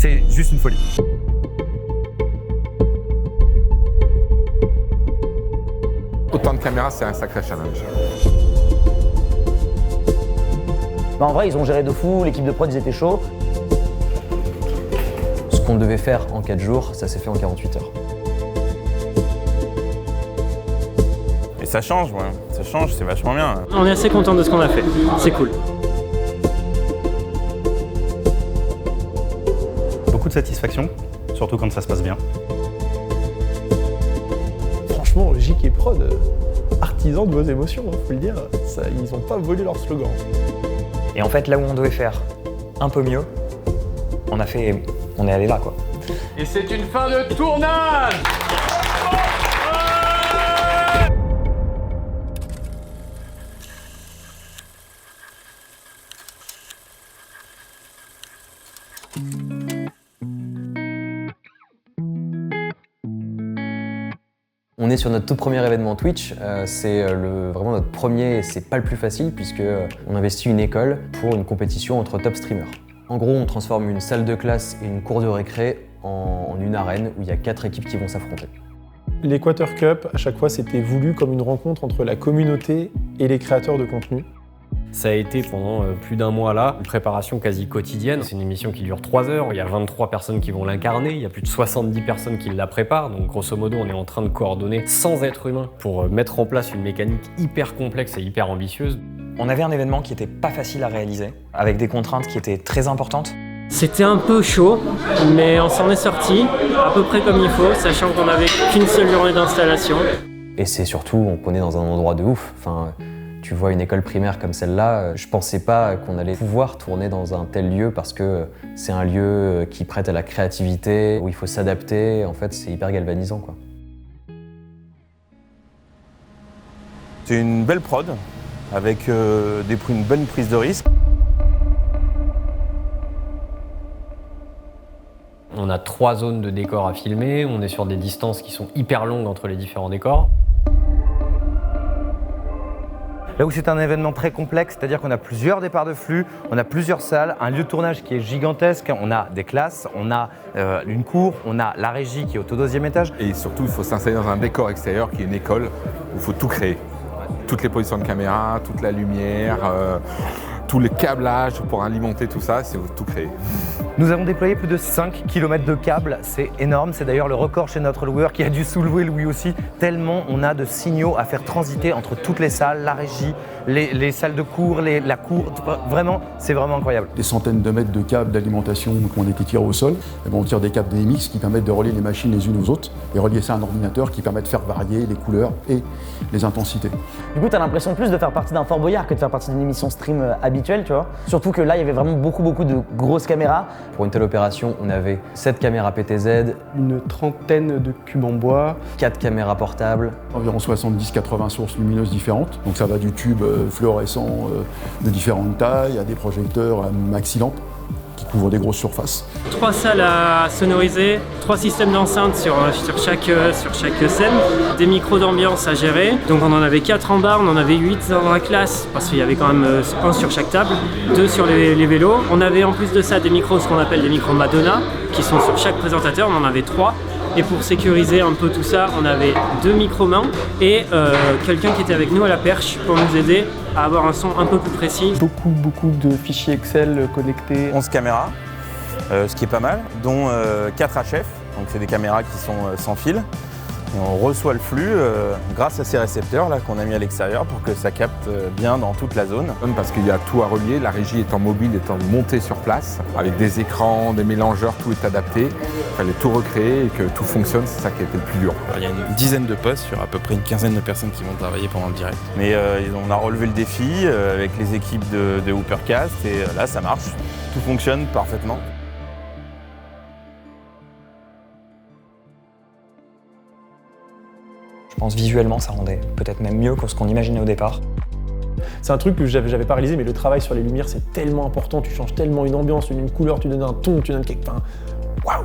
C'est juste une folie. Autant de caméras, c'est un sacré challenge. En vrai, ils ont géré de fou, l'équipe de prod, ils étaient chauds. Ce qu'on devait faire en 4 jours, ça s'est fait en 48 heures. Et ça change, ouais. Ça change, c'est vachement bien. On est assez content de ce qu'on a fait, c'est cool. Beaucoup de satisfaction, surtout quand ça se passe bien. Franchement, JK Prod, artisan de vos émotions, faut le dire, ça, ils n'ont pas volé leur slogan. Et en fait, là où on devait faire un peu mieux, on est allé là, quoi. Et c'est une fin de tournage. On est sur notre tout premier événement Twitch, c'est vraiment notre premier, c'est pas le plus facile puisque on investit une école pour une compétition entre top streamers. En gros, on transforme une salle de classe et une cour de récré en une arène où il y a 4 équipes qui vont s'affronter. L'Equator Cup, à chaque fois, c'était voulu comme une rencontre entre la communauté et les créateurs de contenu. Ça a été pendant plus d'un mois là, une préparation quasi quotidienne. C'est une émission qui dure 3 heures, il y a 23 personnes qui vont l'incarner, il y a plus de 70 personnes qui la préparent. Donc grosso modo, on est en train de coordonner 100 êtres humains pour mettre en place une mécanique hyper complexe et hyper ambitieuse. On avait un événement qui était pas facile à réaliser, avec des contraintes qui étaient très importantes. C'était un peu chaud, mais on s'en est sorti à peu près comme il faut, sachant qu'on n'avait qu'une seule journée d'installation. Et c'est surtout qu'on est dans un endroit de ouf. Enfin, tu vois une école primaire comme celle-là, je pensais pas qu'on allait pouvoir tourner dans un tel lieu parce que c'est un lieu qui prête à la créativité, où il faut s'adapter. En fait, c'est hyper galvanisant, quoi. C'est une belle prod, avec une bonne prise de risque. On a 3 zones de décors à filmer, on est sur des distances qui sont hyper longues entre les différents décors. Là où c'est un événement très complexe, c'est-à-dire qu'on a plusieurs départs de flux, on a plusieurs salles, un lieu de tournage qui est gigantesque, on a des classes, on a une cour, on a la régie qui est au 2e étage. Et surtout, il faut s'installer dans un décor extérieur qui est une école où il faut tout créer. Toutes les positions de caméra, toute la lumière, tous les câblages pour alimenter tout ça, c'est tout créer. Nous avons déployé plus de 5 km de câbles, c'est énorme, c'est d'ailleurs le record chez notre loueur qui a dû soulever lui aussi, tellement on a de signaux à faire transiter entre toutes les salles, la régie, les salles de cours, la cour, vraiment, c'est vraiment incroyable. Des centaines de mètres de câbles d'alimentation qui ont été tirés au sol. Et bon, on tire des câbles DMX qui permettent de relier les machines les unes aux autres et relier ça à un ordinateur qui permet de faire varier les couleurs et les intensités. Du coup, t'as l'impression plus de faire partie d'un Fort Boyard que de faire partie d'une émission stream habituelle, tu vois. Surtout que là, il y avait vraiment beaucoup de grosses caméras. Pour une telle opération, on avait 7 caméras PTZ, Une trentaine de cubes en bois. 4 caméras portables, Environ 70-80 sources lumineuses différentes. Donc ça va du tube fluorescent de différentes tailles à des projecteurs à maxi lampes qui couvrent des grosses surfaces. 3 salles à sonoriser, 3 systèmes d'enceinte sur chaque scène, des micros d'ambiance à gérer. Donc on en avait 4 en bar, on en avait 8 dans la classe parce qu'il y avait quand même 1 sur chaque table, 2 sur les vélos. On avait en plus de ça des micros, ce qu'on appelle des micros Madonna, qui sont sur chaque présentateur, on en avait 3. Et pour sécuriser un peu tout ça, on avait 2 micro-mains et quelqu'un qui était avec nous à la perche pour nous aider à avoir un son un peu plus précis. Beaucoup de fichiers Excel connectés. 11 caméras, ce qui est pas mal, dont 4 HF, donc c'est des caméras qui sont sans fil. Et on reçoit le flux grâce à ces récepteurs là qu'on a mis à l'extérieur pour que ça capte bien dans toute la zone. Parce qu'il y a tout à relier, la régie étant mobile, étant montée sur place, avec des écrans, des mélangeurs, tout est adapté. Il fallait tout recréer et que tout fonctionne, c'est ça qui a été le plus dur. Il y a une dizaine de postes sur à peu près une quinzaine de personnes qui vont travailler pendant le direct. Mais on a relevé le défi avec les équipes de Hoopercast et là ça marche, tout fonctionne parfaitement. Je pense visuellement, ça rendait peut-être même mieux que ce qu'on imaginait au départ. C'est un truc que j'avais pas réalisé, mais le travail sur les lumières, c'est tellement important. Tu changes tellement une ambiance, une couleur, tu donnes un ton, tu donnes quelque... Enfin, waouh,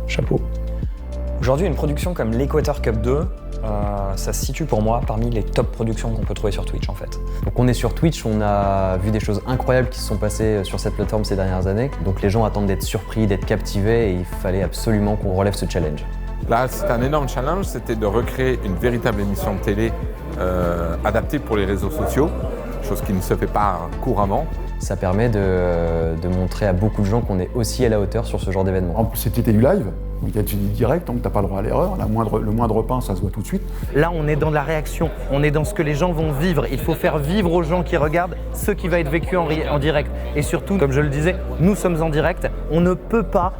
chapeau. Aujourd'hui, une production comme l'Equator Cup 2, ça se situe pour moi parmi les top productions qu'on peut trouver sur Twitch en fait. Donc on est sur Twitch, on a vu des choses incroyables qui se sont passées sur cette plateforme ces dernières années. Donc les gens attendent d'être surpris, d'être captivés et il fallait absolument qu'on relève ce challenge. Là, c'est un énorme challenge, c'était de recréer une véritable émission de télé adaptée pour les réseaux sociaux, chose qui ne se fait pas couramment. Ça permet de montrer à beaucoup de gens qu'on est aussi à la hauteur sur ce genre d'événement. En plus, c'était du live, donc il y a du direct, donc t'as pas le droit à l'erreur. Le moindre pain, ça se voit tout de suite. Là, on est dans la réaction, on est dans ce que les gens vont vivre. Il faut faire vivre aux gens qui regardent ce qui va être vécu en direct. Et surtout, comme je le disais, nous sommes en direct, on ne peut pas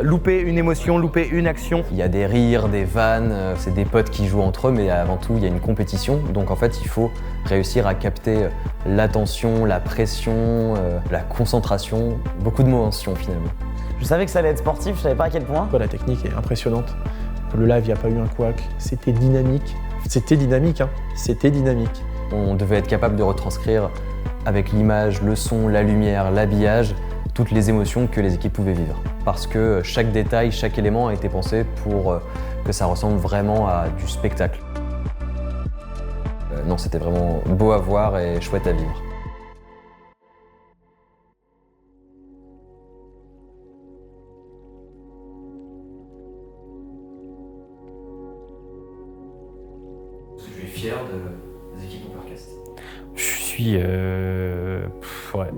louper une émotion, louper une action. Il y a des rires, des vannes, c'est des potes qui jouent entre eux, mais avant tout, il y a une compétition. Donc en fait, il faut réussir à capter l'attention, la pression, la concentration, beaucoup de motions finalement. Je savais que ça allait être sportif, je savais pas à quel point. La technique est impressionnante. Le live, il n'y a pas eu un couac. C'était dynamique. C'était dynamique, hein. C'était dynamique. On devait être capable de retranscrire avec l'image, le son, la lumière, l'habillage, toutes les émotions que les équipes pouvaient vivre. Parce que chaque détail, chaque élément a été pensé pour que ça ressemble vraiment à du spectacle. Non, c'était vraiment beau à voir et chouette à vivre. Je suis fier des équipes Overcast. Je suis... ouais.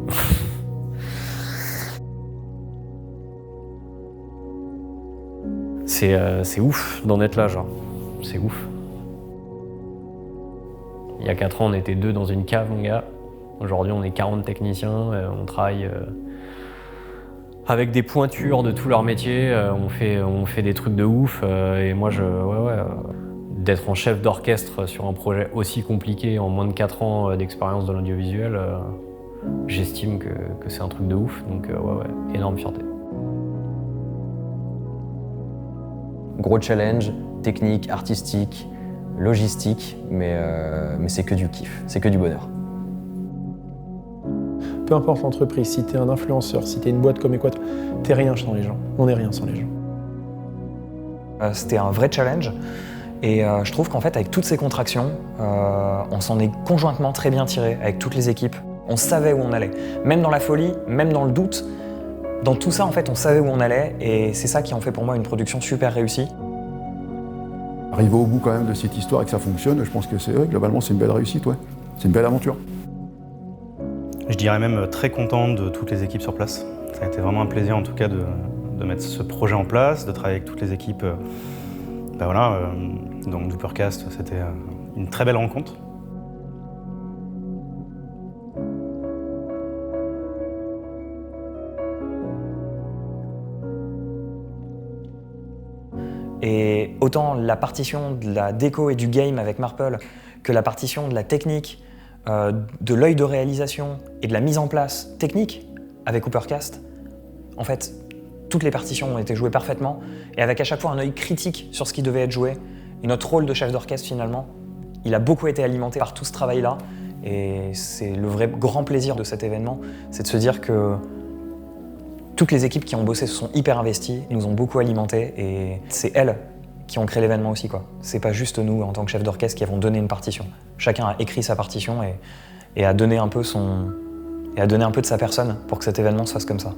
C'est ouf d'en être là, genre. C'est ouf. Il y a 4 ans, on était 2 dans une cave, mon gars. Aujourd'hui, on est 40 techniciens. On travaille avec des pointures de tout leur métier. On fait des trucs de ouf. Et moi, d'être en chef d'orchestre sur un projet aussi compliqué en moins de 4 ans d'expérience dans l'audiovisuel, j'estime que c'est un truc de ouf. Donc, énorme fierté. Gros challenge, technique, artistique, logistique, mais c'est que du kiff, c'est que du bonheur. Peu importe l'entreprise, si t'es un influenceur, si t'es une boîte comme Equator, t'es rien sans les gens. On n'est rien sans les gens. C'était un vrai challenge et je trouve qu'en fait avec toutes ces contractions, on s'en est conjointement très bien tiré avec toutes les équipes. On savait où on allait, même dans la folie, même dans le doute. Dans tout ça, en fait, on savait où on allait et c'est ça qui en fait pour moi une production super réussie. Arriver au bout quand même de cette histoire et que ça fonctionne, je pense que globalement c'est une belle réussite, ouais. C'est une belle aventure. Je dirais même très content de toutes les équipes sur place. Ça a été vraiment un plaisir en tout cas de mettre ce projet en place, de travailler avec toutes les équipes. Donc Dupercast, c'était une très belle rencontre. Et autant la partition de la déco et du game avec Marple que la partition de la technique, de l'œil de réalisation et de la mise en place technique avec Ubercast, en fait, toutes les partitions ont été jouées parfaitement et avec à chaque fois un œil critique sur ce qui devait être joué. Et notre rôle de chef d'orchestre, finalement, il a beaucoup été alimenté par tout ce travail-là. Et c'est le vrai grand plaisir de cet événement, c'est de se dire que toutes les équipes qui ont bossé se sont hyper investies, nous ont beaucoup alimentés et c'est elles qui ont créé l'événement aussi, quoi. C'est pas juste nous, en tant que chef d'orchestre, qui avons donné une partition. Chacun a écrit sa partition et a donné un peu de sa personne pour que cet événement se fasse comme ça.